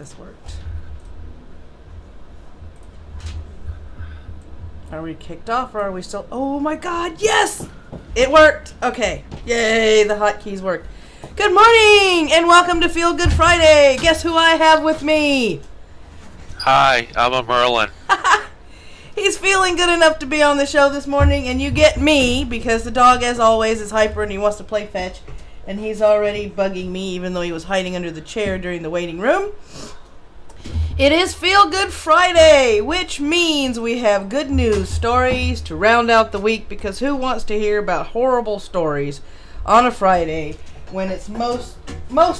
this worked. Are we kicked off or are we still... Oh my god, yes! It worked! Okay. Yay, the hotkeys worked. Good morning and welcome to Feel Good Friday. Guess who I have with me? Hi, I'm a Merlin. He's feeling good enough to be on the show this morning, and you get me because the dog, as always, is hyper and he wants to play fetch. And he's already bugging me even though he was hiding under the chair during the waiting room. It is Feel Good Friday, which means we have good news stories to round out the week, because who wants to hear about horrible stories on a Friday when it's most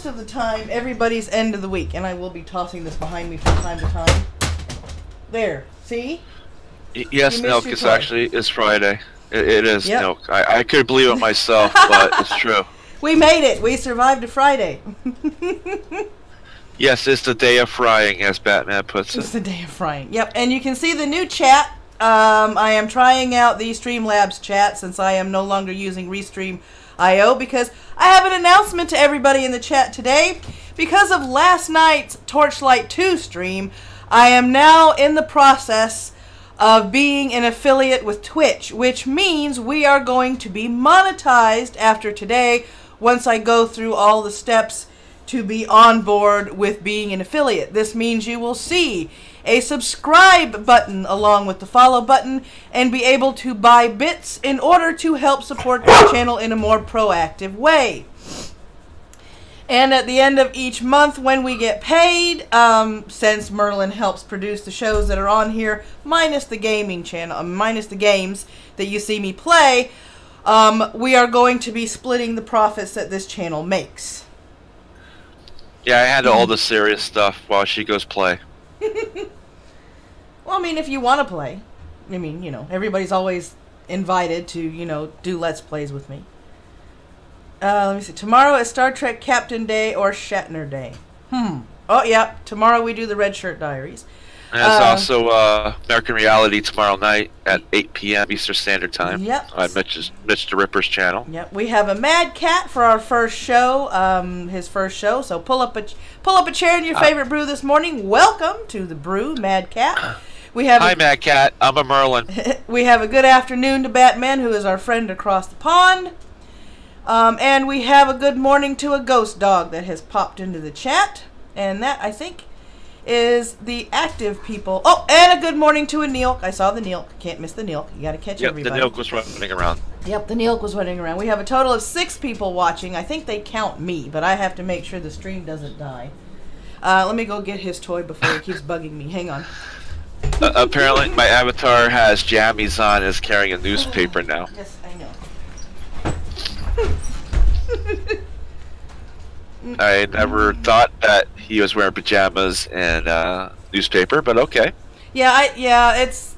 of the time everybody's end of the week? And I will be tossing this behind me from time to time. There, see? Yes, Milk, it's actually, it's Friday. It is, yep. Milk. I could believe it myself, but it's true. We made it. We survived a Friday. Yes, it's the day of frying, as Batman puts it. It's the day of frying. Yep, and you can see the new chat. I am trying out the Streamlabs chat since I am no longer using Restream.io, because I have an announcement to everybody in the chat today. Because of last night's Torchlight 2 stream, I am now in the process of being an affiliate with Twitch, which means we are going to be monetized after today once I go through all the steps to be on board with being an affiliate. This means you will see a subscribe button along with the follow button and be able to buy bits in order to help support the channel in a more proactive way. And at the end of each month when we get paid, since Merlin helps produce the shows that are on here, minus the gaming channel, minus the games that you see me play, we are going to be splitting the profits that this channel makes. Yeah, I handle all the serious stuff while she goes play. Well, I mean, if you want to play, I mean, you know, everybody's always invited to, you know, do Let's Plays with me. Let me see. Tomorrow is Star Trek Captain Day or Shatner Day. Oh, yeah. Tomorrow we do the Red Shirt Diaries. And it's also American Reality tomorrow night at 8 p.m. Eastern Standard Time. Yep. On Mitch the Ripper's channel. Yep. We have a Mad Cat for our first show, his first show. So pull up a chair in your favorite brew this morning. Welcome to the brew, Mad Cat. We have Hi, Mad Cat. I'm a Merlin. We have a good afternoon to Batman, who is our friend across the pond. And we have a good morning to a ghost dog that has popped into the chat. And that, I think, is the active people. Oh, and a good morning to a Neilk. I saw the Neilk. Can't miss the Neilk. You got to catch everybody. The Neilk was running around. Yep, the Neilk was running around. We have a total of 6 people watching. I think they count me, but I have to make sure the stream doesn't die. Let me go get his toy before he keeps bugging me. Hang on. Apparently, my avatar has jammies on and is carrying a newspaper now. Yes, I know. I never thought that he was wearing pajamas and newspaper, but okay. Yeah, it's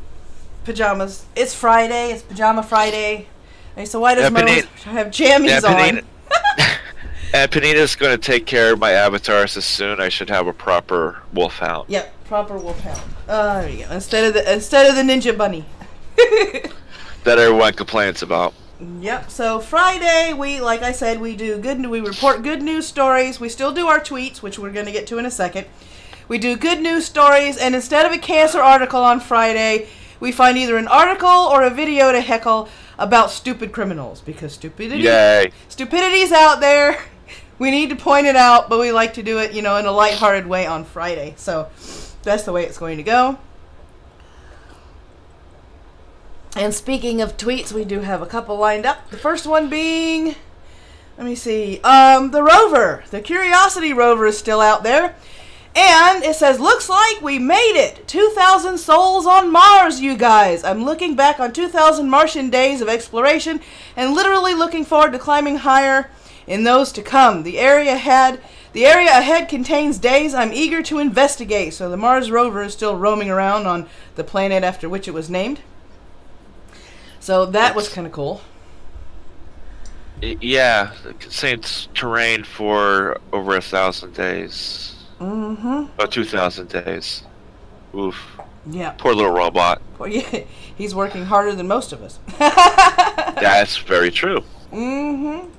pajamas. It's Friday. It's Pajama Friday. So why does Mo have jammies on? And Panina's going to take care of my avatars so soon. I should have a proper wolfhound. Yep, proper wolfhound. There you go. Instead of the ninja bunny. That everyone complains about. Yep. So Friday, like I said, we report good news stories. We still do our tweets, which we're going to get to in a second. We do good news stories, and instead of a cancer article on Friday, we find either an article or a video to heckle about stupid criminals, because stupidity's out there. We need to point it out, but we like to do it, you know, in a lighthearted way on Friday. So that's the way it's going to go. And speaking of tweets, we do have a couple lined up. The first one being, let me see, the rover. The Curiosity rover is still out there. And it says, looks like we made it. 2,000 souls on Mars, you guys. I'm looking back on 2,000 Martian days of exploration and literally looking forward to climbing higher in those to come. The area ahead contains days I'm eager to investigate. So the Mars rover is still roaming around on the planet after which it was named. So that was kind of cool. Yeah, same terrain for over 1,000 days. Mm-hmm. About 2,000 days. Oof. Yeah. Poor little robot. Yeah, he's working harder than most of us. That's very true. Mm-hmm.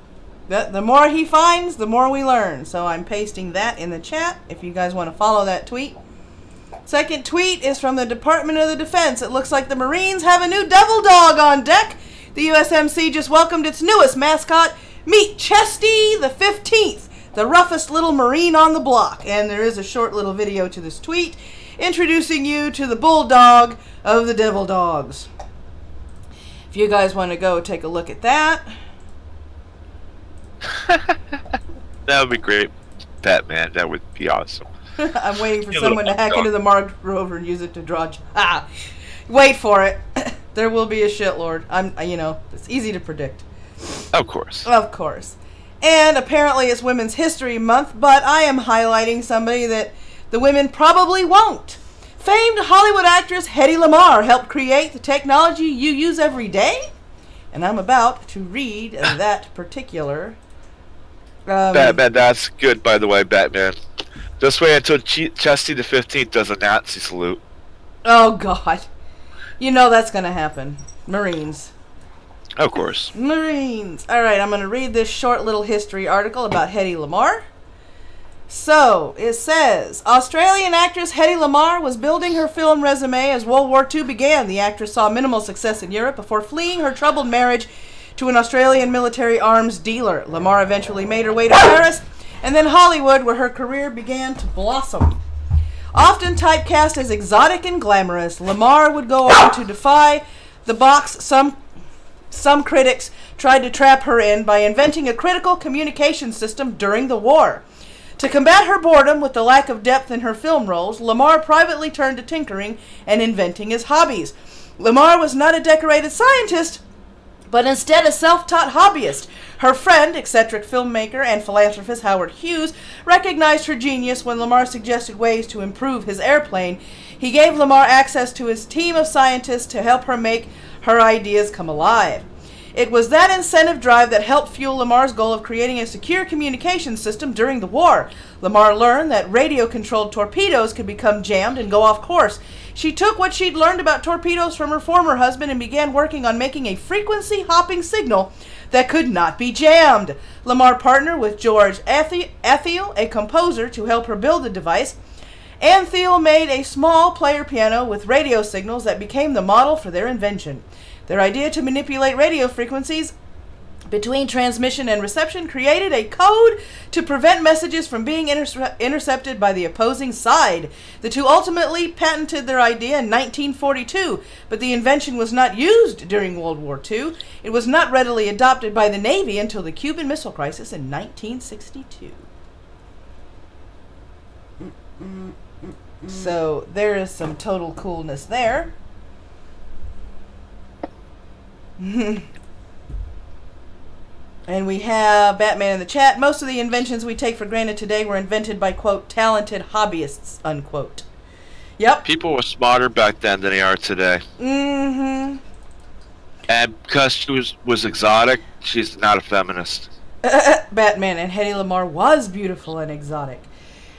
The more he finds, the more we learn. So I'm pasting that in the chat if you guys want to follow that tweet. Second tweet is from the Department of the Defense. It looks like the Marines have a new devil dog on deck. The USMC just welcomed its newest mascot. Meet Chesty the 15th, the roughest little Marine on the block. And there is a short little video to this tweet introducing you to the bulldog of the devil dogs. If you guys want to go take a look at that. That would be great. Batman, that would be awesome. I'm waiting for someone to hack into the Mars rover and use it to draw. Wait for it. There will be a shitlord. It's easy to predict. Of course. Of course. And apparently it's Women's History Month, but I am highlighting somebody that the women probably won't. Famed Hollywood actress Hedy Lamarr helped create the technology you use every day. And I'm about to read that particular... Batman, that's good, by the way, Batman. Just wait until Chesty the 15th does a Nazi salute. Oh, God. You know that's going to happen. Marines. Of course. Marines. All right, I'm going to read this short little history article about Hedy Lamarr. So, it says, Australian actress Hedy Lamarr was building her film resume as World War II began. The actress saw minimal success in Europe before fleeing her troubled marriage to an Australian military arms dealer. Lamarr eventually made her way to Paris and then Hollywood, where her career began to blossom. Often typecast as exotic and glamorous, Lamarr would go on to defy the box some critics tried to trap her in by inventing a critical communication system during the war. To combat her boredom with the lack of depth in her film roles, Lamarr privately turned to tinkering and inventing as hobbies. Lamarr was not a decorated scientist, but instead a self-taught hobbyist. Her friend, eccentric filmmaker and philanthropist Howard Hughes, recognized her genius when Lamarr suggested ways to improve his airplane. He gave Lamarr access to his team of scientists to help her make her ideas come alive. It was that incentive drive that helped fuel Lamarr's goal of creating a secure communication system during the war. Lamarr learned that radio-controlled torpedoes could become jammed and go off course. She took what she'd learned about torpedoes from her former husband and began working on making a frequency-hopping signal that could not be jammed. Lamarr partnered with George Ethiel, a composer, to help her build the device. Ethiel made a small player piano with radio signals that became the model for their invention. Their idea to manipulate radio frequencies between transmission and reception created a code to prevent messages from being intercepted by the opposing side. The two ultimately patented their idea in 1942, but the invention was not used during World War II. It was not readily adopted by the Navy until the Cuban Missile Crisis in 1962. So there is some total coolness there. And we have Batman in the chat. Most of the inventions we take for granted today were invented by, quote, talented hobbyists, unquote. Yep. People were smarter back then than they are today. Mm-hmm. And because she was exotic, she's not a feminist. Batman and Hedy Lamarr was beautiful and exotic.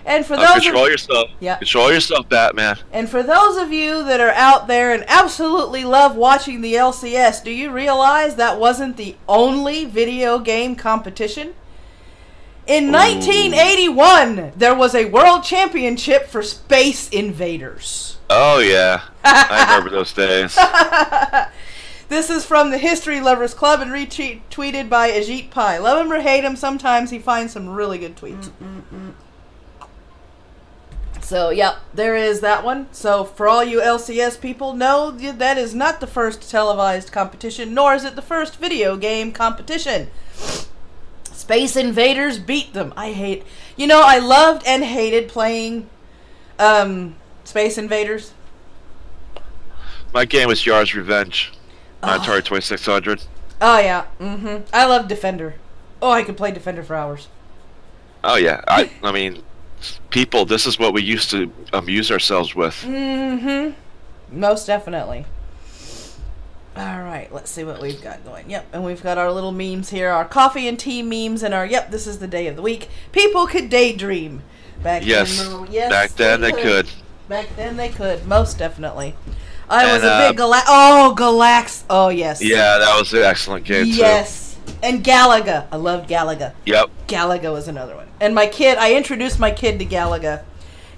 And for those control yourself. Yeah. Control yourself, Batman. And for those of you that are out there and absolutely love watching the LCS, do you realize that wasn't the only video game competition? In 1981, there was a world championship for Space Invaders. Oh, yeah. I remember those days. This is from the History Lovers Club and retweeted by Ajit Pai. Love him or hate him, sometimes he finds some really good tweets. So, yep, there is that one. So, for all you LCS people, know that is not the first televised competition, nor is it the first video game competition. Space Invaders beat them. I loved and hated playing Space Invaders. My game was Yar's Revenge on Atari 2600. Oh, yeah. I love Defender. Oh, I could play Defender for hours. Oh, yeah. I mean... People, this is what we used to amuse ourselves with. Most definitely. Alright, let's see what we've got going. Yep, and we've got our little memes here. Our coffee and tea memes and our, yep, this is the day of the week. People could daydream. Back then they could. Back then they could, most definitely. I was a big Galax. Oh, yes. Yeah, that was an excellent game, too. And Galaga. I loved Galaga. Yep. Galaga was another one. And my kid, I introduced my kid to Galaga.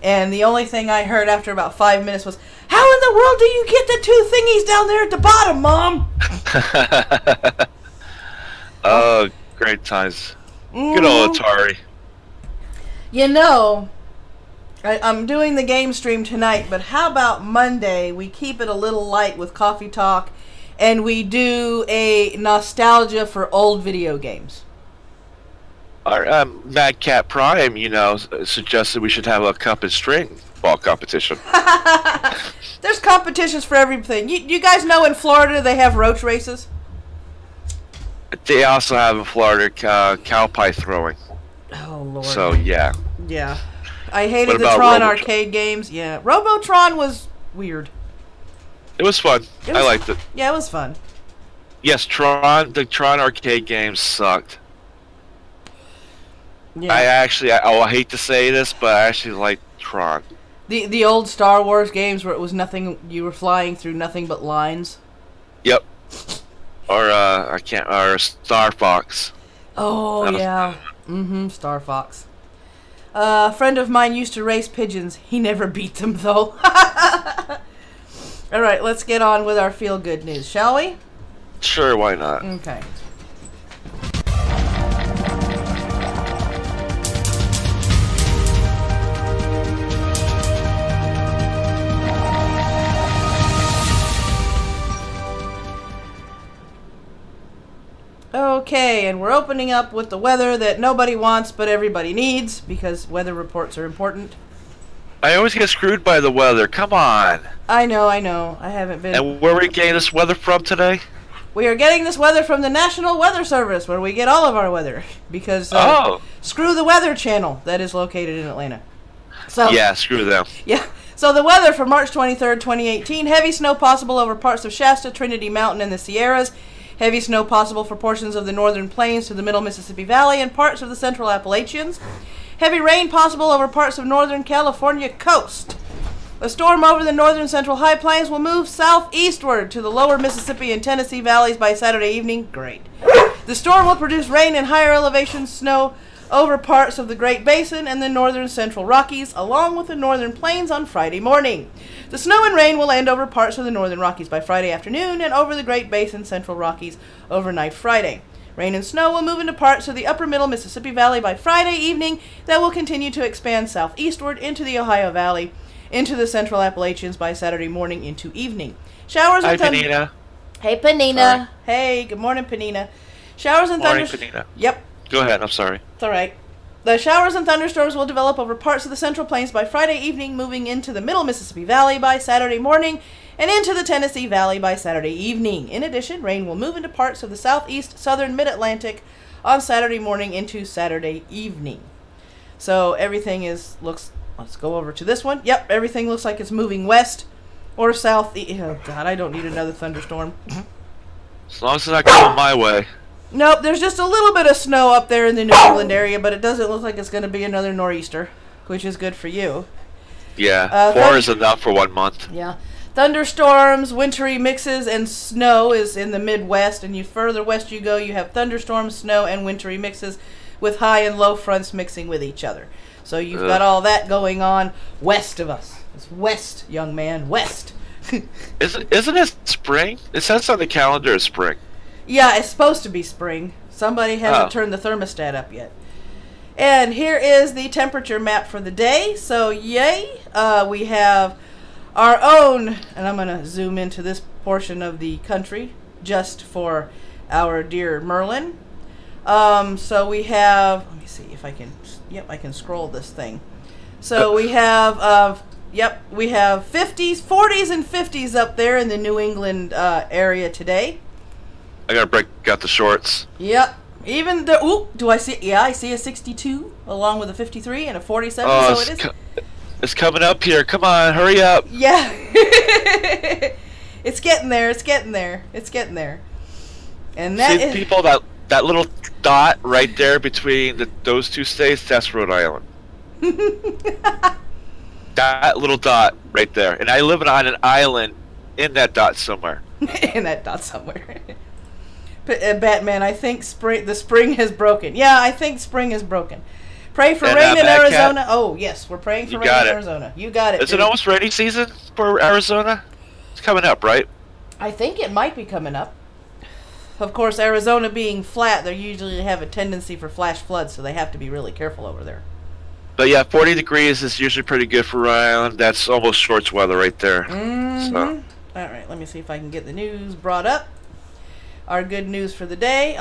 And the only thing I heard after about 5 minutes was, how in the world do you get the two thingies down there at the bottom, Mom? Oh, great times. Good old Atari. You know, I'm doing the game stream tonight, but how about Monday we keep it a little light with coffee talk and we do a nostalgia for old video games? Our Mad Cat Prime, you know, suggested we should have a cup and string ball competition. There's competitions for everything. You guys know in Florida they have roach races? They also have in Florida cow pie throwing. Oh, Lord. So, yeah. Yeah. I hated the Tron arcade games. Yeah. Robotron was weird. It was fun. I liked it. Yeah, it was fun. Yes, the Tron arcade games sucked. Yeah. I hate to say this, but I actually like Tron. The old Star Wars games where it was nothing, you were flying through nothing but lines. Yep. Or Star Fox. Oh, yeah. Star Fox. A friend of mine used to race pigeons. He never beat them, though. All right, let's get on with our feel-good news, shall we? Sure, why not? Okay. Okay, and we're opening up with the weather that nobody wants but everybody needs, because weather reports are important. I always get screwed by the weather. Come on. I know. I haven't been... And where are we getting this weather from today? We are getting this weather from the National Weather Service, where we get all of our weather. Because, screw the Weather Channel that is located in Atlanta. So, yeah, screw them. Yeah. So the weather for March 23rd, 2018, heavy snow possible over parts of Shasta, Trinity Mountain, and the Sierras. Heavy snow possible for portions of the northern plains to the middle Mississippi Valley and parts of the central Appalachians. Heavy rain possible over parts of northern California coast. A storm over the northern central high plains will move southeastward to the lower Mississippi and Tennessee valleys by Saturday evening. Great. The storm will produce rain and higher elevation snow over parts of the Great Basin and the northern central Rockies, along with the northern plains on Friday morning. The snow and rain will end over parts of the northern Rockies by Friday afternoon and over the Great Basin central Rockies overnight Friday. Rain and snow will move into parts of the upper middle Mississippi Valley by Friday evening that will continue to expand southeastward into the Ohio Valley, into the central Appalachians by Saturday morning into evening. Showers and thunder. Hi, Panina. Hey, Panina. Sorry. Hey, good morning, Panina. Showers and thunder. Morning, Panina. Yep. Go ahead, I'm sorry. It's all right. The showers and thunderstorms will develop over parts of the central plains by Friday evening, moving into the middle Mississippi Valley by Saturday morning, and into the Tennessee Valley by Saturday evening. In addition, rain will move into parts of the southeast, southern, mid-Atlantic on Saturday morning into Saturday evening. So everything looks, let's go over to this one. Yep, everything looks like it's moving west or south. Oh, God, I don't need another thunderstorm. As long as it's not going my way. Nope, there's just a little bit of snow up there in the New England area, but it doesn't look like it's going to be another nor'easter, which is good for you. Yeah, 4 is enough for 1 month. Yeah. Thunderstorms, wintry mixes, and snow is in the Midwest, and you further west you go, you have thunderstorms, snow, and wintry mixes with high and low fronts mixing with each other. So you've got all that going on west of us. It's west, young man, west. Isn't it spring? It says on the calendar it's spring. Yeah, it's supposed to be spring. Somebody hasn't turned the thermostat up yet. And here is the temperature map for the day. So, yay. We have our own, and I'm going to zoom into this portion of the country just for our dear Merlin. So we have, let me see if I can, yep, I can scroll this thing. So we have, we have 50s, 40s, and 50s up there in the New England area today. I gotta break out the shorts. Yep. Even the, do I see, yeah, I see a 62 along with a 53 and a 47, so it is. It's coming up here. Come on, hurry up. Yeah. It's getting there, it's getting there, it's getting there. And that see, people, that little dot right there between those two states, that's Rhode Island. That little dot right there. And I live on an island in that dot somewhere. In that dot somewhere. Batman, I think the spring has broken. Yeah, I think spring is broken. Pray for And, rain in Bad Arizona. Cat, Oh, yes, we're praying for you rain got in it. Arizona. You got it. Is it almost rainy season for Arizona? It's coming up, right? I think it might be coming up. Of course, Arizona being flat, they usually have a tendency for flash floods, so they have to be really careful over there. But yeah, 40 degrees is usually pretty good for Rhode Island. That's almost shorts weather right there. Mm-hmm. So. All right, let me see if I can get the news brought up. Our good news for the day.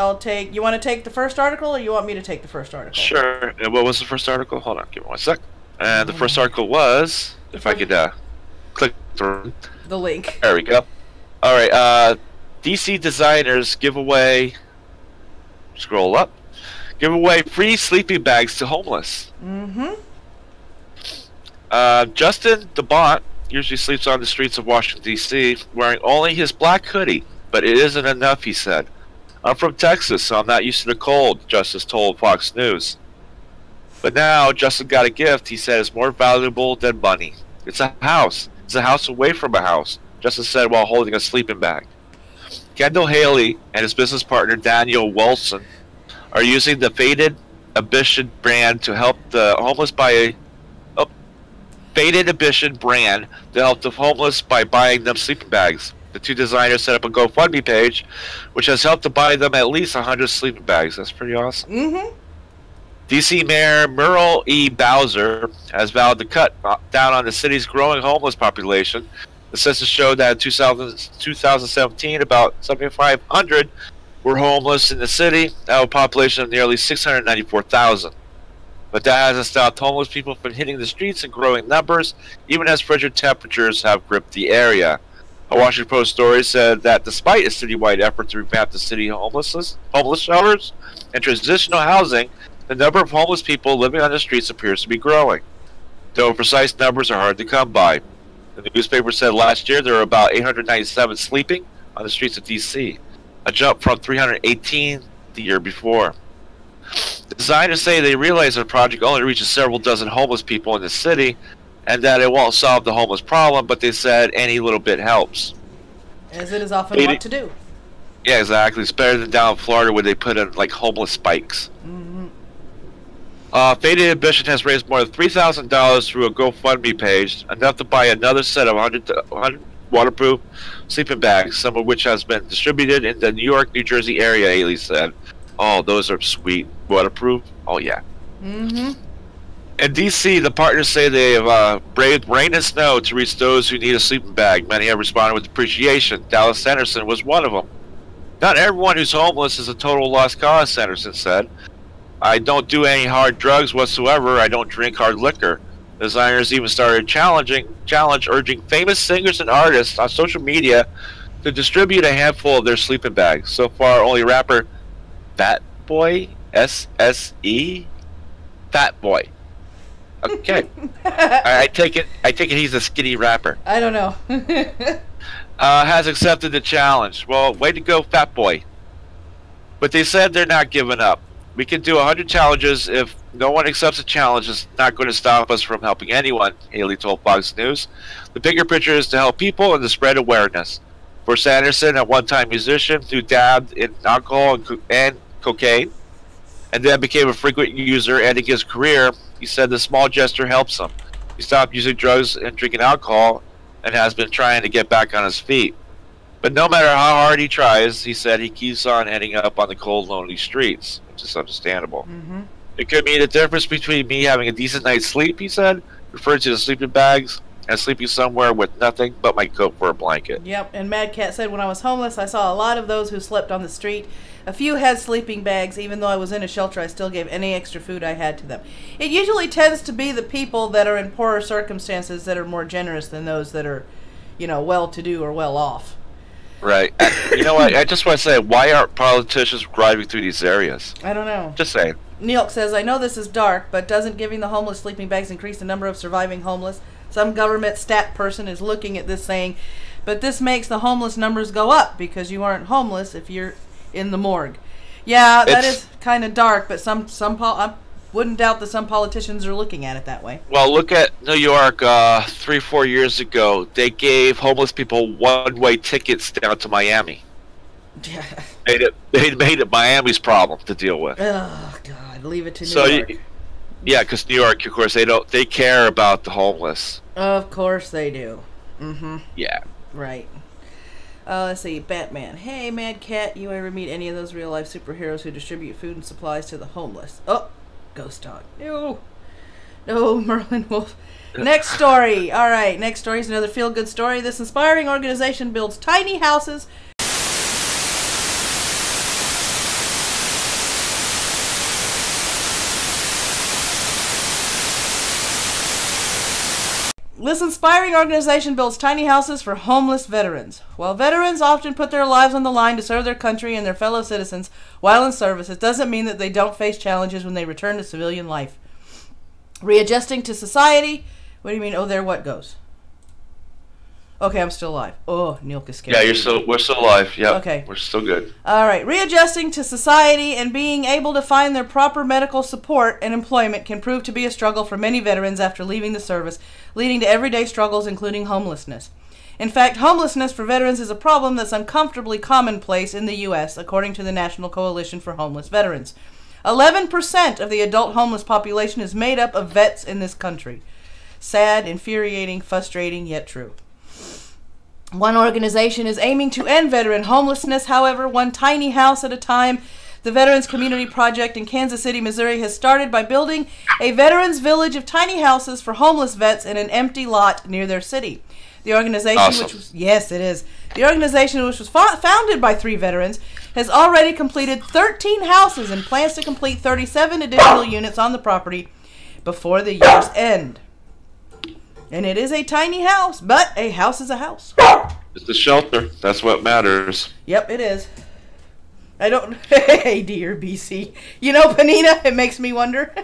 You want to take the first article, or you want me to take the first article? Sure. And what was the first article? Hold on, give me 1 sec. And the first article was, if I could click through the link. There we go. All right. DC designers give away. Scroll up. Give away free sleeping bags to homeless. Mm-hmm. Justin DeBont usually sleeps on the streets of Washington, D.C., wearing only his black hoodie, but it isn't enough, he said. I'm from Texas, so I'm not used to the cold, Justice told Fox News. But now, Justin got a gift he said is more valuable than money. It's a house. It's a house away from a house, Justin said while holding a sleeping bag. Kendall Haley and his business partner Daniel Wilson are using the Faded Ambition brand to help the homeless by buying them sleeping bags. The two designers set up a GoFundMe page, which has helped to buy them at least 100 sleeping bags. That's pretty awesome. Mm-hmm. D.C. Mayor Muriel E. Bowser has vowed to cut down on the city's growing homeless population. The census showed that in 2017, about 7,500 were homeless in the city, out of a population of nearly 694,000. But that hasn't stopped homeless people from hitting the streets in growing numbers, even as frigid temperatures have gripped the area. A Washington Post story said that despite a citywide effort to revamp the city homeless shelters and transitional housing, the number of homeless people living on the streets appears to be growing. Though precise numbers are hard to come by. The newspaper said last year there were about 897 sleeping on the streets of D.C., a jump from 318 the year before. The designers say they realize the project only reaches several dozen homeless people in the city and that it won't solve the homeless problem, but they said any little bit helps. As it is often wont to do. Yeah, exactly. It's better than down in Florida where they put in like homeless spikes. Mm-hmm. Faded Ambition has raised more than $3,000 through a GoFundMe page, enough to buy another set of 100 waterproof sleeping bags, some of which has been distributed in the New York, New Jersey area, Haley said. Oh, those are sweet. Waterproof? Oh, yeah. Mm-hmm. In D.C., the partners say they have braved rain and snow to reach those who need a sleeping bag. Many have responded with appreciation. Dallas Sanderson was one of them. Not everyone who's homeless is a total lost cause, Sanderson said. I don't do any hard drugs whatsoever. I don't drink hard liquor. Designers even started urging famous singers and artists on social media to distribute a handful of their sleeping bags. So far, only rapper Fat Boy, SSE, Fat Boy. Okay, I take it he's a skinny rapper. I don't know. Has accepted the challenge. Well, way to go, Fat Boy. But they said they're not giving up. We can do 100 challenges. If no one accepts a challenge, it's not going to stop us from helping anyone, Haley told Fox News. The bigger picture is to help people and to spread awareness. For Sanderson, a one-time musician who dabbed in alcohol and cocaine, and then became a frequent user ending his career, he said the small gesture helps him. He stopped using drugs and drinking alcohol and has been trying to get back on his feet. But no matter how hard he tries, he said he keeps on ending up on the cold, lonely streets, which is understandable. Mm-hmm. It could mean the difference between me having a decent night's sleep, he said, referring to the sleeping bags, and sleeping somewhere with nothing but my coat for a blanket. Yep, and Mad Cat said, when I was homeless, I saw a lot of those who slept on the street. A few had sleeping bags. Even though I was in a shelter, I still gave any extra food I had to them. It usually tends to be the people that are in poorer circumstances that are more generous than those that are, well-to-do or well-off. Right. You know what? I just want to say, why aren't politicians driving through these areas? I don't know. Just saying. Neilk says, I know this is dark, but doesn't giving the homeless sleeping bags increase the number of surviving homeless? Some government stat person is looking at this saying, but this makes the homeless numbers go up because you aren't homeless if you're in the morgue. Yeah, that is kind of dark, but I wouldn't doubt that some politicians are looking at it that way. Well, look at New York 3-4 years ago. They gave homeless people one-way tickets down to Miami. made it Miami's problem to deal with. Oh God, leave it to New York. Yeah, because New York, of course, they care about the homeless. Of course they do. Yeah. Right. Let's see, Batman. Hey, Mad Cat, you ever meet any of those real-life superheroes who distribute food and supplies to the homeless? Oh, Ghost Dog. No. No, Merlin Wolf. Next story. All right, next story is another feel-good story. This inspiring organization builds tiny houses. This inspiring organization builds tiny houses for homeless veterans. While veterans often put their lives on the line to serve their country and their fellow citizens while in service, it doesn't mean that they don't face challenges when they return to civilian life. Readjusting to society. What do you mean? Oh, there what goes? Okay, I'm still alive. Oh, Neil Cascade. Yeah, we're still alive. Yeah. Okay. We're still good. All right. Readjusting to society and being able to find their proper medical support and employment can prove to be a struggle for many veterans after leaving the service, leading to everyday struggles, including homelessness. In fact, homelessness for veterans is a problem that's uncomfortably commonplace in the U.S., according to the National Coalition for Homeless Veterans. 11% of the adult homeless population is made up of vets in this country. Sad, infuriating, frustrating, yet true. One organization is aiming to end veteran homelessness. However, one tiny house at a time. The Veterans Community Project in Kansas City, Missouri has started by building a veterans village of tiny houses for homeless vets in an empty lot near their city. The organization, awesome. which was, yes, it is. The organization, which was founded by 3 veterans, has already completed 13 houses and plans to complete 37 additional units on the property before the year's end. And it is a tiny house, but a house is a house. It's a shelter. That's what matters. Yep, it is. I don't... Hey, dear BC. You know, Panina, it makes me wonder.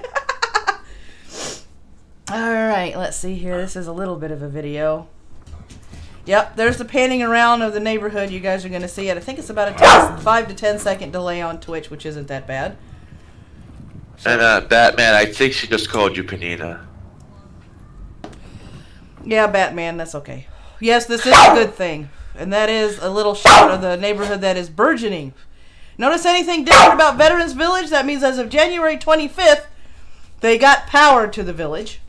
Alright, let's see here. This is a little bit of a video. Yep, there's the panning around of the neighborhood. You guys are going to see it. I think it's about a 5 to 10 second delay on Twitch, which isn't that bad. So, And Batman, I think she just called you Panina. yeah, Batman, that's okay. Yes, this is a good thing. And that is a little shot of the neighborhood that is burgeoning. Notice anything different about Veterans Village? That means as of January 25th, they got power to the village.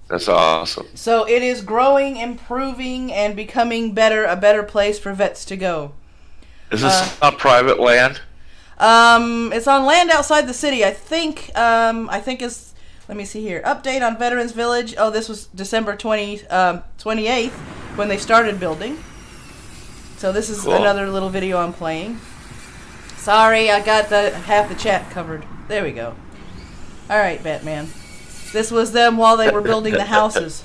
That's awesome. So it is growing, improving, and becoming a better place for vets to go. Is this on private land? It's on land outside the city. I think it's... Let me see here. Update on Veterans Village. Oh, this was December 28th when they started building. So this is another little video I'm playing. Sorry, I got half the chat covered. There we go. Alright, Batman. This was them while they were building the houses.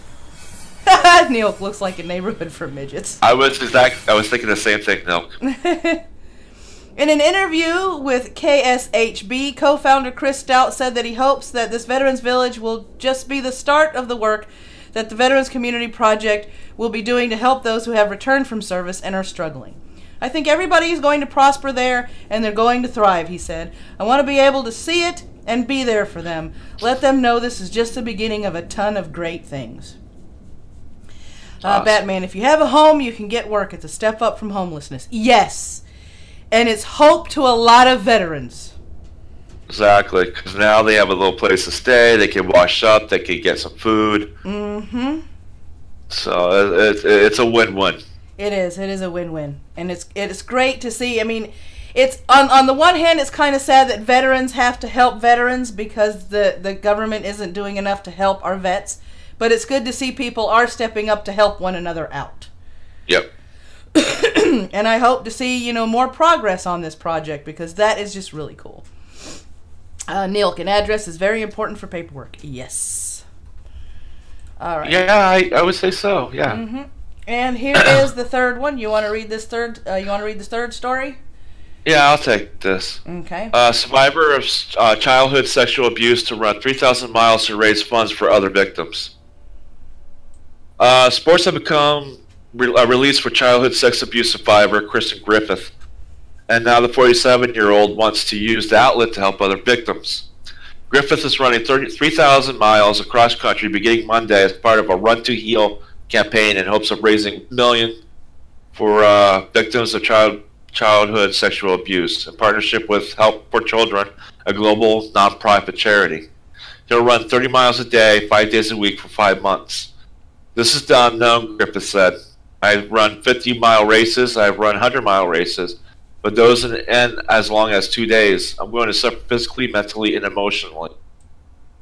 Neil looks like a neighborhood for midgets. I was thinking the same thing, Milk. In an interview with KSHB, co-founder Chris Stout said that he hopes that this Veterans Village will just be the start of the work that the Veterans Community Project will be doing to help those who have returned from service and are struggling. I think everybody is going to prosper there, and they're going to thrive, he said. I want to be able to see it and be there for them. Let them know this is just the beginning of a ton of great things. Awesome. Batman, if you have a home, you can get work. It's a step up from homelessness. Yes. And it's hope to a lot of veterans. Exactly, because now they have a little place to stay. They can wash up. They can get some food. Mm-hmm. So it's a win-win. It is. It is a win-win, and it's great to see. I mean, it's on the one hand, it's kind of sad that veterans have to help veterans because the government isn't doing enough to help our vets. But it's good to see people are stepping up to help one another out. Yep. And I hope to see, more progress on this project because that is just really cool. Neil, an address is very important for paperwork. Yes. All right. Yeah, I would say so. Yeah. Mm-hmm. And here is the third one. You want to read this third? You want to read this third story? Yeah, I'll take this. Okay. Survivor of childhood sexual abuse to run 3,000 miles to raise funds for other victims. Sports have become a release for childhood sex abuse survivor Kristen Griffith, and now the 47-year-old wants to use the outlet to help other victims. Griffith is running 3,000 miles across country beginning Monday as part of a Run to Heal campaign in hopes of raising $1 million for victims of child childhood sexual abuse in partnership with Help for Children, a global nonprofit charity. He'll run 30 miles a day, 5 days a week for 5 months. This is the unknown, Griffith said. I've run 50-mile races, I've run 100-mile races, but those end as long as 2 days. I'm going to suffer physically, mentally, and emotionally.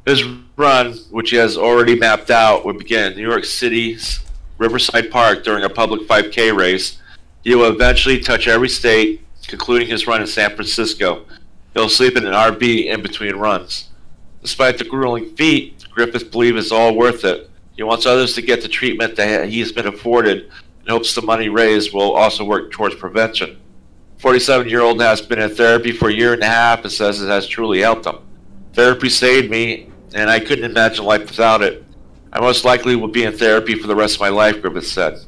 His run, which he has already mapped out, will begin in New York City's Riverside Park during a public 5K race. He will eventually touch every state, concluding his run in San Francisco. He'll sleep in an RV in between runs. Despite the grueling feat, Griffith believes it's all worth it. He wants others to get the treatment that he has been afforded and hopes the money raised will also work towards prevention. The 47-year-old has been in therapy for a year and a half and says it has truly helped him. Therapy saved me, and I couldn't imagine life without it. I most likely will be in therapy for the rest of my life, Griffith said.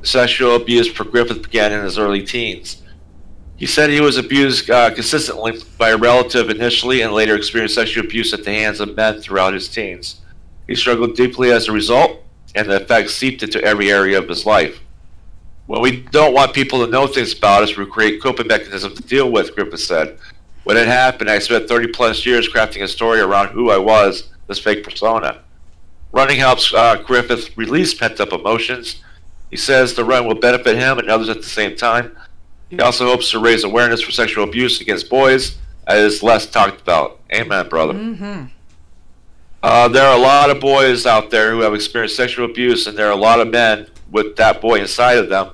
Sexual abuse for Griffith began in his early teens. He said he was abused consistently by a relative initially and later experienced sexual abuse at the hands of men throughout his teens. He struggled deeply as a result, and the effects seeped into every area of his life. When we don't want people to know things about us, we create coping mechanisms to deal with, Griffith said. When it happened, I spent 30-plus years crafting a story around who I was, this fake persona. Running helps Griffith release pent-up emotions. He says the run will benefit him and others at the same time. He also hopes to raise awareness for sexual abuse against boys, as is less talked about. Amen, brother. Mm-hmm. There are a lot of boys out there who have experienced sexual abuse, and there are a lot of men with that boy inside of them.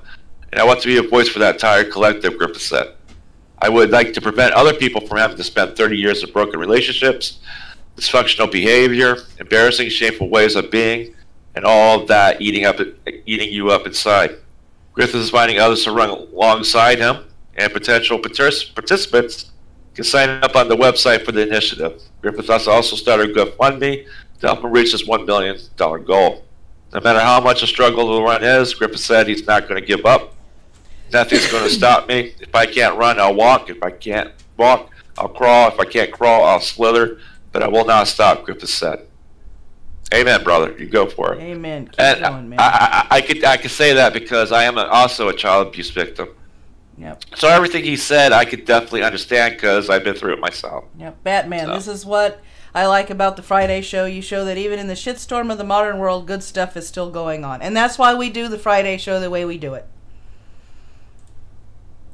And I want to be a voice for that entire collective, Griffith said. I would like to prevent other people from having to spend 30 years of broken relationships, dysfunctional behavior, embarrassing, shameful ways of being, and all of that eating you up inside. Griffith is finding others to run alongside him, and potential participants can sign up on the website for the initiative. Griffith has also started GoFundMe to help him reach his $1 million goal. No matter how much a struggle the run is, Griffith said he's not going to give up. Nothing's going to stop me. If I can't run, I'll walk. If I can't walk, I'll crawl. If I can't crawl, I'll slither. But I will not stop, Griffith said. Amen, brother. You go for it. Amen. Keep going, man. I could say that because I am also a child abuse victim. Yep. So everything he said, I could definitely understand because I've been through it myself. Yep. Batman, This is what I like about the Friday show. You show that even in the shitstorm of the modern world, good stuff is still going on. And that's why we do the Friday show the way we do it.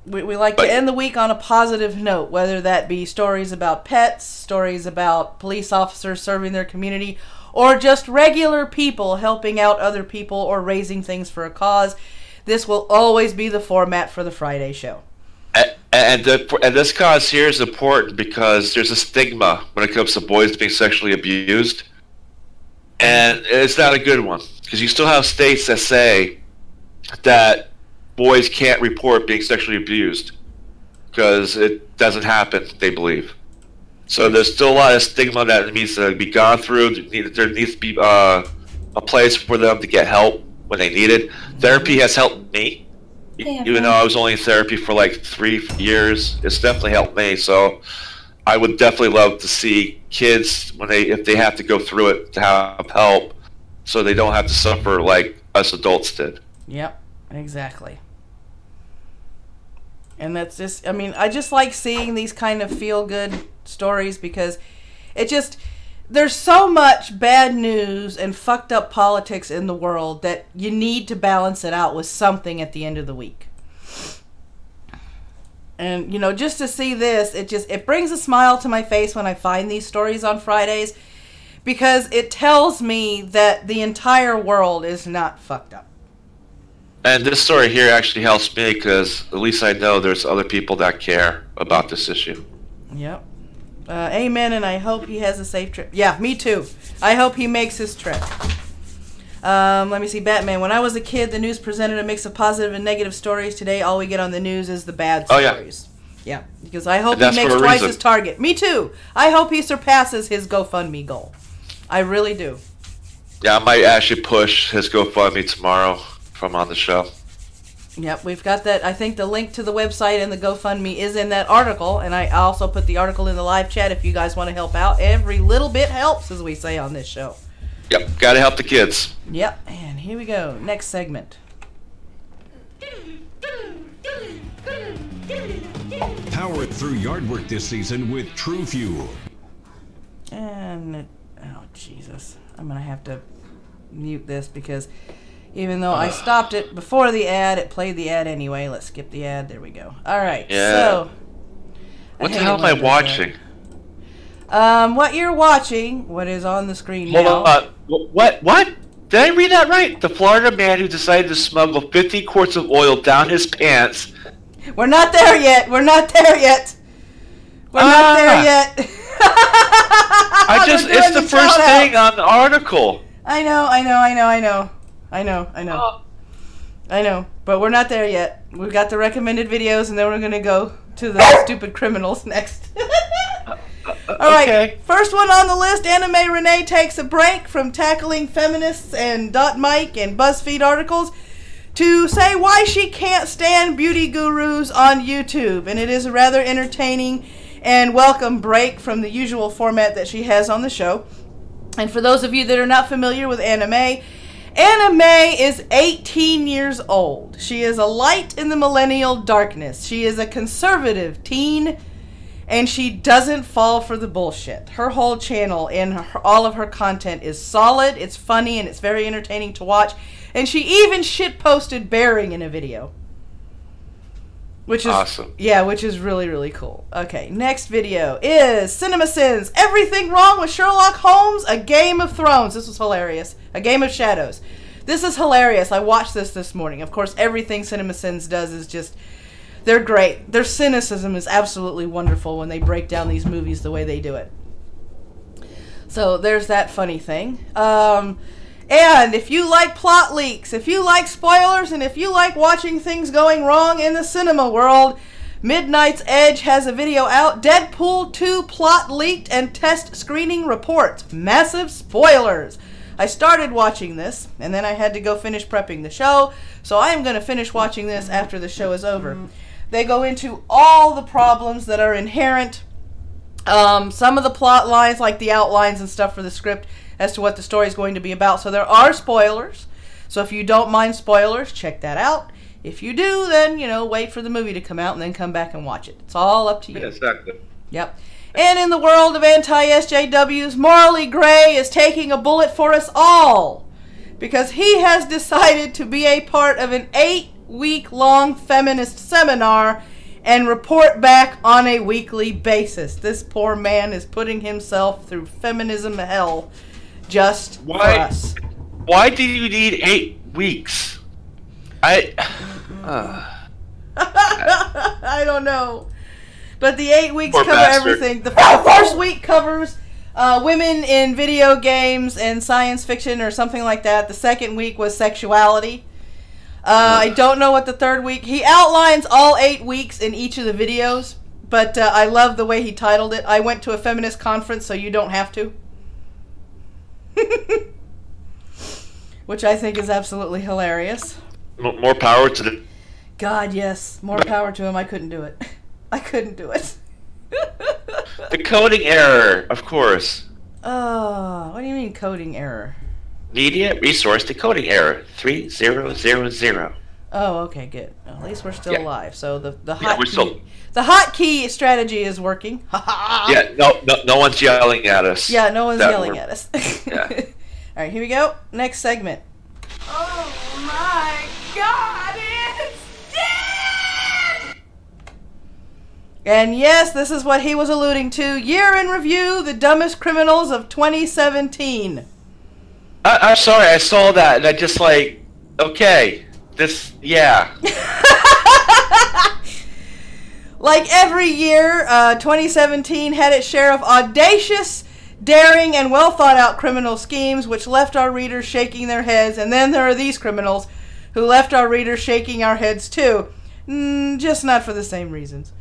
We like to end the week on a positive note, whether that be stories about pets, stories about police officers serving their community, or just regular people helping out other people or raising things for a cause. This will always be the format for the Friday show. And this cause here is important because there's a stigma when it comes to boys being sexually abused. And it's not a good one because you still have states that say that boys can't report being sexually abused because it doesn't happen, they believe. So there's still a lot of stigma that needs to be gone through. There needs to be a place for them to get help when they need it. Therapy has helped me. Even though I was only in therapy for like 3 years, it's definitely helped me. So I would definitely love to see kids, if they have to go through it, to have help so they don't have to suffer like us adults did. Yep, exactly. And that's just, I just like seeing these kind of feel-good stories because there's so much bad news and fucked up politics in the world that you need to balance it out with something at the end of the week. And, just to see this, it brings a smile to my face when I find these stories on Fridays because it tells me that the entire world is not fucked up. And this story here actually helps me because at least I know there's other people that care about this issue. Yep. Amen, and I hope he has a safe trip. Yeah, me too. I hope he makes his trip. Let me see, Batman. When I was a kid, the news presented a mix of positive and negative stories. Today, all we get on the news is the bad stories. Yeah, because I hope he makes twice his target. Me too. I hope he surpasses his GoFundMe goal. I really do. Yeah, I might actually push his GoFundMe tomorrow from on the show. Yep, we've got that. I think the link to the website and the GoFundMe is in that article, and I also put the article in the live chat if you guys want to help out. Every little bit helps, as we say on this show. Yep, gotta help the kids. Yep, and here we go. Next segment. Power through yard work this season with True Fuel. And, oh, Jesus. I'm going to have to mute this because even though I stopped it before the ad, it played the ad anyway. Let's skip the ad. There we go. All right. Yeah. So, what the hell am I watching? What you're watching, what is on the screen now. Hold on. What? Did I read that right? The Florida man who decided to smuggle 50 quarts of oil down his pants. We're not there yet. We're not there yet. We're not there yet. It's the first thing on the article. I know. But we're not there yet. We've got the recommended videos, and then we're going to go to the stupid criminals next. Alright, okay. First one on the list, AnnaMae Renee takes a break from tackling Feminists and .Mike and BuzzFeed articles to say why she can't stand beauty gurus on YouTube. And it is a rather entertaining and welcome break from the usual format that she has on the show. And for those of you that are not familiar with AnnaMae, AnnaMae is 18 years old. She is a light in the millennial darkness. She is a conservative teen, and she doesn't fall for the bullshit. Her whole channel and all of her content is solid, it's funny, and it's very entertaining to watch. And she even shitposted Bearing in a video. Which is awesome. Yeah, which is really, really cool. Okay, next video is CinemaSins. Everything Wrong with Sherlock Holmes, A Game of Thrones. This was hilarious. A Game of Shadows. This is hilarious. I watched this morning. Of course, everything CinemaSins does is just... They're great. Their cynicism is absolutely wonderful when they break down these movies the way they do it. So there's that funny thing. And if you like plot leaks, if you like spoilers, and if you like watching things going wrong in the cinema world, Midnight's Edge has a video out. Deadpool 2 plot leaked and test screening reports. Massive spoilers. I started watching this, and then I had to go finish prepping the show, so I am going to finish watching this after the show is over. They go into all the problems that are inherent. Some of the plot lines, like the outlines and stuff for the script, as to what the story is going to be about. So there are spoilers. So if you don't mind spoilers, check that out. If you do, then, you know, wait for the movie to come out and then come back and watch it. It's all up to you. Yeah, exactly. Yep. And in the world of anti-SJWs, Morally Gray is taking a bullet for us all because he has decided to be a part of an 8-week-long feminist seminar and report back on a weekly basis. This poor man is putting himself through feminism hell just for us. Why do you need 8 weeks? I don't know. But the 8 weeks cover everything. The first week covers women in video games and science fiction or something like that. The second week was sexuality. I don't know what the third week... He outlines all 8 weeks in each of the videos, but I love the way he titled it. I went to a feminist conference, so you don't have to. Which I think is absolutely hilarious. More power to the... God, yes. More power to him. I couldn't do it. I couldn't do it. The coding error, of course. Oh, what do you mean coding error? Media resource decoding error 3000. Oh, okay, good. Well, at least we're still alive. So the the hotkey strategy is working. Yeah, no one's yelling at us. Yeah, no one's yelling at us. Yeah. All right, here we go. Next segment. Oh my God, it's dead! And yes, this is what he was alluding to. Year in review: the dumbest criminals of 2017. I'm sorry, I saw that and I just like, okay, yeah. Like every year, 2017 had its share of audacious, daring, and well-thought-out criminal schemes which left our readers shaking their heads. And then there are these criminals who left our readers shaking our heads too. Just not for the same reasons.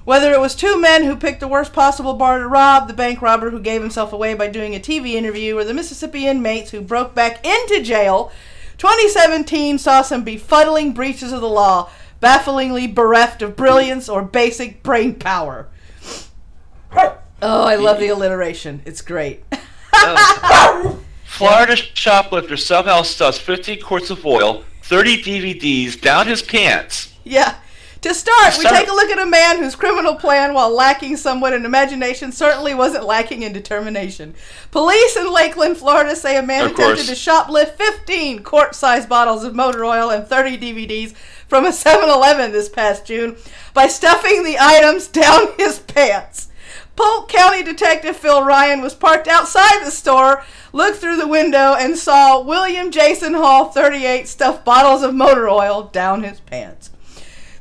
Whether it was two men who picked the worst possible bar to rob, the bank robber who gave himself away by doing a TV interview, or the Mississippi inmates who broke back into jail, 2017 saw some befuddling breaches of the law, bafflingly bereft of brilliance or basic brain power. Oh, I love the alliteration. It's great. Florida shoplifter somehow stuffs 15 quarts of oil, 30 DVDs down his pants. Yeah. To start, we take a look at a man whose criminal plan, while lacking somewhat in imagination, certainly wasn't lacking in determination. Police in Lakeland, Florida say a man attempted to shoplift 15 quart-sized bottles of motor oil and 30 DVDs from a 7-Eleven this past June by stuffing the items down his pants. Polk County Detective Phil Ryan was parked outside the store, looked through the window, and saw William Jason Hall, 38, stuff bottles of motor oil down his pants.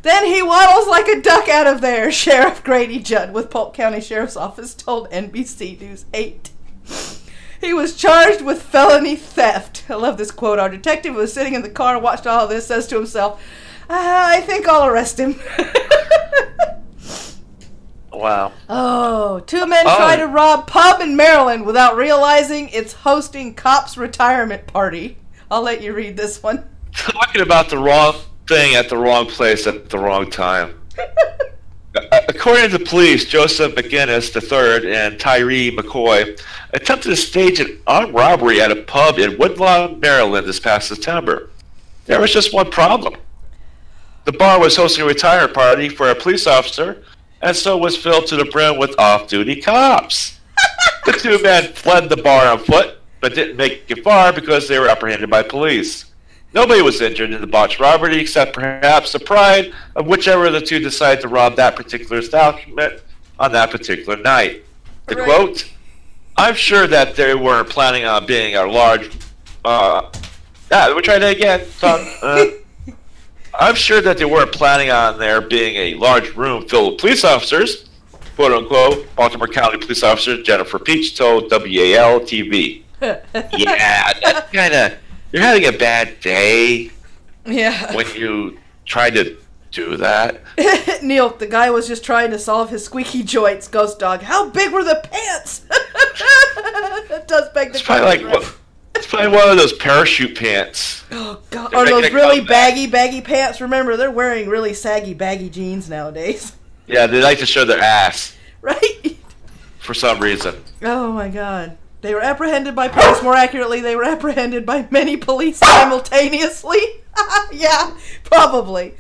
Then he waddles like a duck out of there, Sheriff Grady Judd with Polk County Sheriff's Office told NBC News 8. He was charged with felony theft. I love this quote. Our detective was sitting in the car, watched all of this, says to himself, I think I'll arrest him. Wow. Oh, 2 men try to rob pub in Maryland without realizing it's hosting cops' retirement party. I'll let you read this one. Talking about the wrong thing at the wrong place at the wrong time. According to the police, Joseph McGinnis III and Tyree McCoy attempted to stage an armed robbery at a pub in Woodlawn, Maryland this past September. There was just one problem. The bar was hosting a retirement party for a police officer, and so was filled to the brim with off-duty cops. The 2 men fled the bar on foot, but didn't make it far because they were apprehended by police. Nobody was injured in the botched robbery except perhaps the pride of whichever of the 2 decided to rob that particular establishment on that particular night. The quote, I'm sure that they weren't planning on being a large... we'll try that again, Tom. I'm sure that they weren't planning on there being a large room filled with police officers, quote-unquote, Baltimore County police officer Jennifer Peach told WAL-TV. Yeah, that's kind of... You're having a bad day when you try to do that. Neil, the guy was just trying to solve his squeaky joints, Ghost Dog. How big were the pants? That does beg the question. It's probably one of those parachute pants. Oh, God. Or those really baggy pants. Remember, they're wearing really saggy, baggy jeans nowadays. Yeah, they like to show their ass. Right? For some reason. Oh, my God. They were apprehended by police. More accurately, they were apprehended by many police simultaneously. Yeah, probably.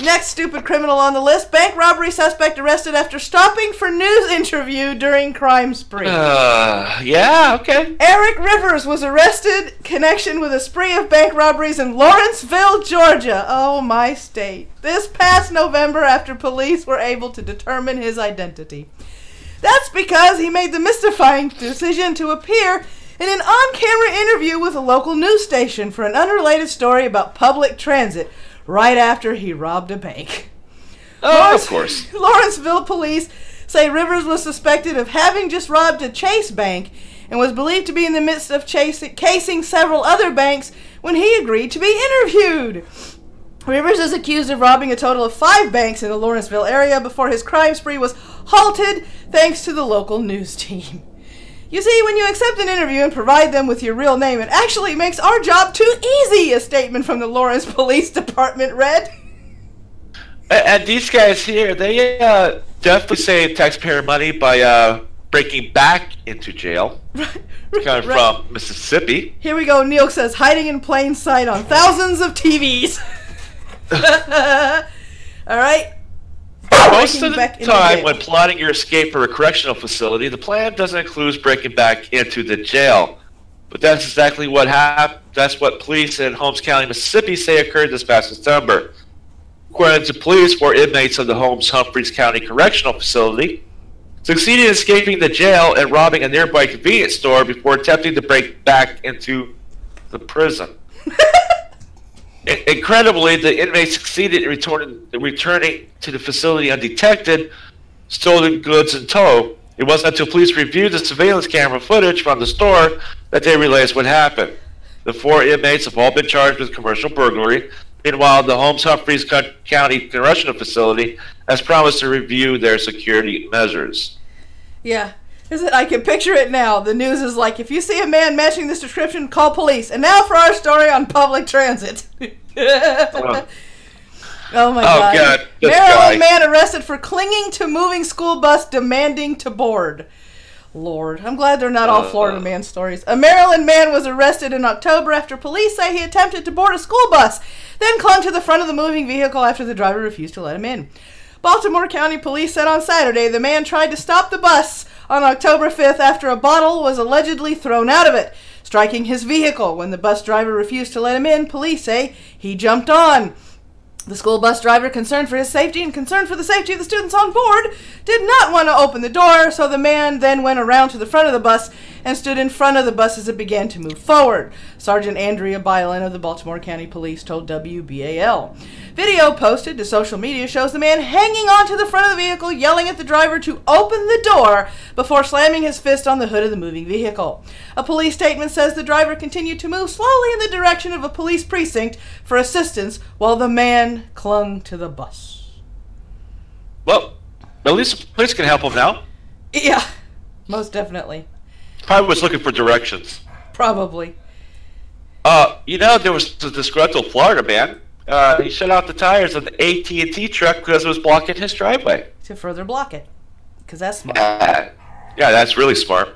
Next stupid criminal on the list. Bank robbery suspect arrested after stopping for news interview during crime spree. Yeah, okay. Eric Rivers was arrested in connection with a spree of bank robberies in Lawrenceville, Georgia. Oh, my state. This past November after police were able to determine his identity. That's because he made the mystifying decision to appear in an on-camera interview with a local news station for an unrelated story about public transit right after he robbed a bank. Oh, of course. Lawrenceville police say Rivers was suspected of having just robbed a Chase bank and was believed to be in the midst of casing several other banks when he agreed to be interviewed. Rivers is accused of robbing a total of 5 banks in the Lawrenceville area before his crime spree was halted thanks to the local news team. You see, when you accept an interview and provide them with your real name, it actually makes our job too easy, a statement from the Lawrence Police Department read. And these guys here, they definitely save taxpayer money by breaking back into jail. Coming from Mississippi. Here we go, Neil says, hiding in plain sight on thousands of TVs. Alright. Most of the time when plotting your escape from a correctional facility, the plan doesn't include breaking back into the jail. But that's exactly what happened. That's what police in Holmes County, Mississippi say occurred this past September. According to police, 4 inmates of the Holmes-Humphreys County Correctional Facility succeeded in escaping the jail and robbing a nearby convenience store before attempting to break back into the prison. Incredibly, the inmates succeeded in returning to the facility undetected, stolen goods in tow. It wasn't until police reviewed the surveillance camera footage from the store that they realized what happened. The 4 inmates have all been charged with commercial burglary. Meanwhile, the Holmes-Humphreys County Correctional Facility has promised to review their security measures. Yeah. I can picture it now. The news is like, if you see a man matching this description, call police. And now for our story on public transit. Oh my God. Maryland man arrested for clinging to moving school bus demanding to board. Lord, I'm glad they're not all Florida man stories. A Maryland man was arrested in October after police say he attempted to board a school bus, then clung to the front of the moving vehicle after the driver refused to let him in. Baltimore County Police said on Saturday the man tried to stop the bus on October 5th after a bottle was allegedly thrown out of it, striking his vehicle. When the bus driver refused to let him in, police say he jumped on. The school bus driver, concerned for his safety and concerned for the safety of the students on board, did not want to open the door, so the man then went around to the front of the bus and stood in front of the bus as it began to move forward. Sergeant Andrea Bylan of the Baltimore County Police told WBAL. Video posted to social media shows the man hanging onto the front of the vehicle, yelling at the driver to open the door before slamming his fist on the hood of the moving vehicle. A police statement says the driver continued to move slowly in the direction of a police precinct for assistance while the man clung to the bus. Well, at least the police can help him now. Yeah, most definitely. Probably was looking for directions. Probably. There was a disgruntled Florida man. He shut out the tires of the AT&T truck because it was blocking his driveway. To further block it. Because that's smart. Yeah, that's really smart.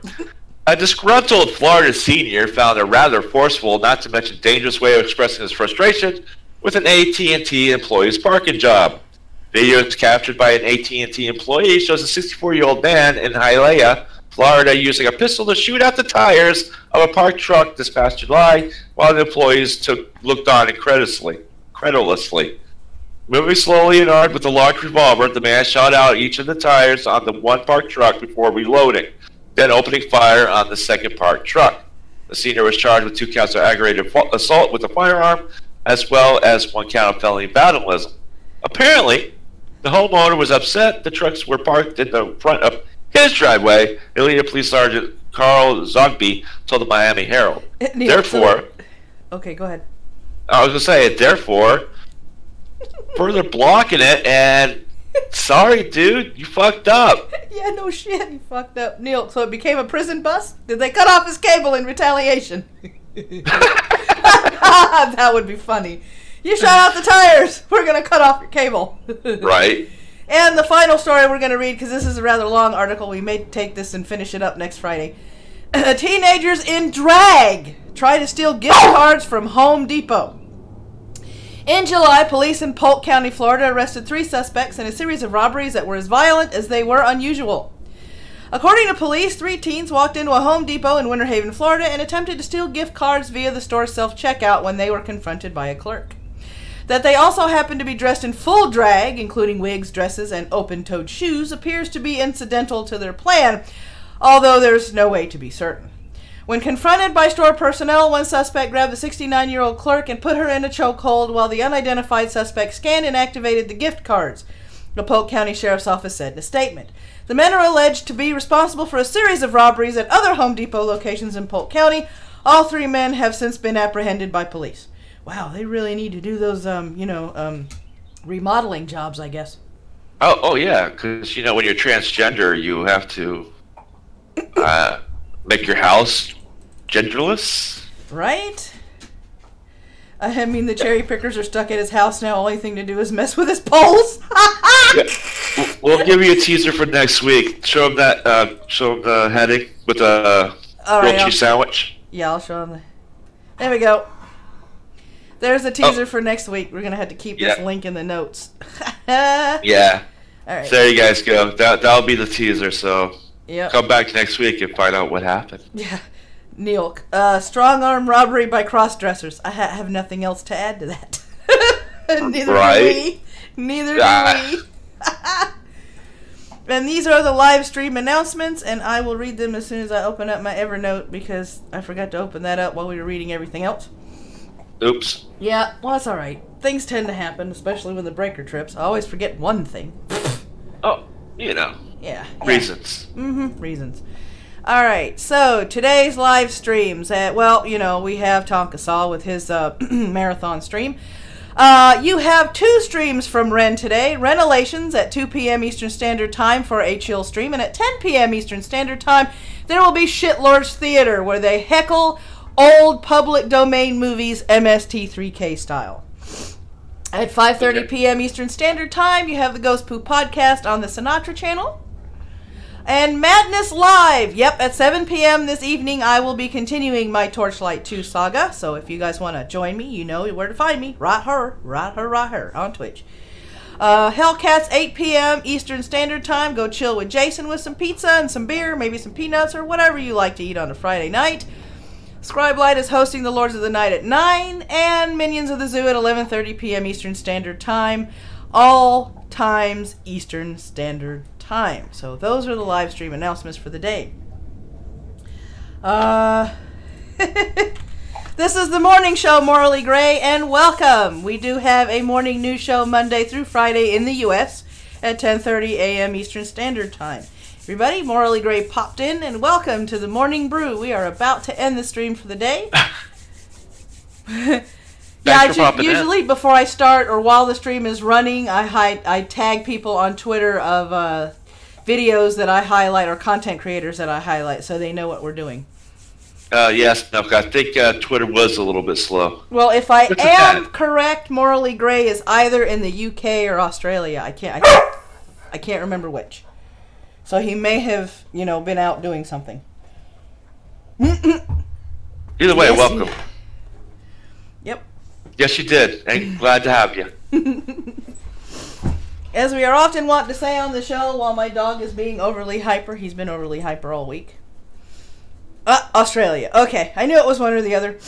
A disgruntled Florida senior found a rather forceful, not to mention dangerous way of expressing his frustration with an AT&T employee's parking job. Videos captured by an AT&T employee shows a 64-year-old man in Hialeah, Florida, using a pistol to shoot out the tires of a parked truck this past July, while the employees looked on incredulously. Moving slowly and armed with a large revolver, the man shot out each of the tires on the one parked truck before reloading, then opening fire on the second parked truck. The senior was charged with 2 counts of aggravated assault with a firearm, as well as 1 count of felony vandalism. Apparently, the homeowner was upset the trucks were parked in the front of his driveway, Illegal Police Sergeant Carl Zogby told the Miami Herald. Therefore... Okay, go ahead. I was going to say, therefore, further blocking it, and sorry, dude, you fucked up. Yeah, no shit, you fucked up. Neil, so it became a prison bus? Did they cut off his cable in retaliation? That would be funny. You shot out the tires. We're going to cut off your cable. Right. And the final story we're going to read, because this is a rather long article. We may take this and finish it up next Friday. Teenagers in drag try to steal gift cards from Home Depot. In July, police in Polk County, Florida, arrested 3 suspects in a series of robberies that were as violent as they were unusual. According to police, 3 teens walked into a Home Depot in Winter Haven, Florida, and attempted to steal gift cards via the store's self-checkout when they were confronted by a clerk. That they also happened to be dressed in full drag, including wigs, dresses, and open-toed shoes, appears to be incidental to their plan, although there's no way to be certain. When confronted by store personnel, one suspect grabbed the 69-year-old clerk and put her in a chokehold while the unidentified suspect scanned and activated the gift cards, the Polk County Sheriff's Office said in a statement. The men are alleged to be responsible for a series of robberies at other Home Depot locations in Polk County. All 3 men have since been apprehended by police. Wow, they really need to do those, remodeling jobs, I guess. Oh yeah, because, when you're transgender, you have to make your house genderless. Right? I mean, the cherry pickers are stuck at his house now. Only thing to do is mess with his poles. Yeah. We'll give you a teaser for next week. Show them that. Show them the heading with a grilled cheese sandwich. Yeah, I'll show them. There we go. There's a teaser for next week. We're gonna have to keep this link in the notes. Yeah. All right. So there you guys go. That'll be the teaser. So yep. Come back next week and find out what happened. Yeah. Neil, strong arm robbery by cross-dressers. I have nothing else to add to that. Neither do we. Neither do we. And these are the live stream announcements, and I will read them as soon as I open up my Evernote because I forgot to open that up while we were reading everything else. Oops. Yeah, well, that's all right. Things tend to happen, especially when the breaker trips. I always forget one thing. Oh, Yeah. Reasons. Reasons. All right, so today's live streams. We have Tonka Saw with his marathon stream. You have 2 streams from Wren today. Wrenilations at 2 p.m. Eastern Standard Time for a chill stream. And at 10 p.m. Eastern Standard Time, there will be Shitlord's Theater, where they heckle old public domain movies MST3K style. At 5:30 p.m. Eastern Standard Time, you have the Ghost Poo Podcast on the Sinatra channel. And Madness Live! Yep, at 7 p.m. this evening, I will be continuing my Torchlight 2 saga. So if you guys want to join me, you know where to find me. Right her on Twitch. Hellcats, 8 p.m. Eastern Standard Time. Go chill with Jason with some pizza and some beer, maybe some peanuts or whatever you like to eat on a Friday night. Scribe Light is hosting the Lords of the Night at 9, and Minions of the Zoo at 11:30 p.m. Eastern Standard Time. All times Eastern Standard Time. So those are the live stream announcements for the day. This is the morning show, Morally Gray, and welcome. We do have a morning news show Monday through Friday in the U.S. at 10:30 a.m. Eastern Standard Time. Everybody, Morally Gray popped in, and welcome to the Morning Brew. We are about to end the stream for the day. Usually before I start or while the stream is running, I tag people on Twitter of videos that I highlight or content creators that I highlight so they know what we're doing. Yes, no, I think Twitter was a little bit slow. Well, if I am correct, Morally Gray is either in the UK or Australia. I can't remember which. So he may have, been out doing something. Either way, yes, welcome. Yep. Yes, you did. And glad to have you. As we are often wont to say on the show, while my dog is being overly hyper, he's been overly hyper all week. Australia. Okay, I knew it was one or the other.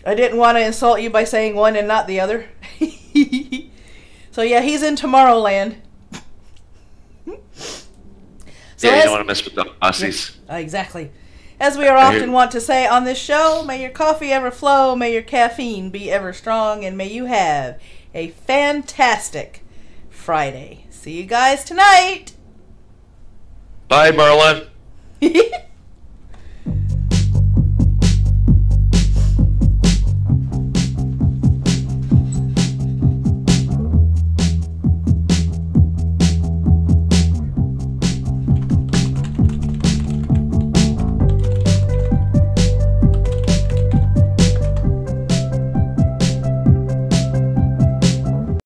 I didn't want to insult you by saying one and not the other. So yeah, he's in Tomorrowland. So yeah, you don't want to mess with the Aussies. Exactly. As we are often wont to say on this show, may your coffee ever flow, may your caffeine be ever strong, and may you have a fantastic Friday. See you guys tonight. Bye, Merlin.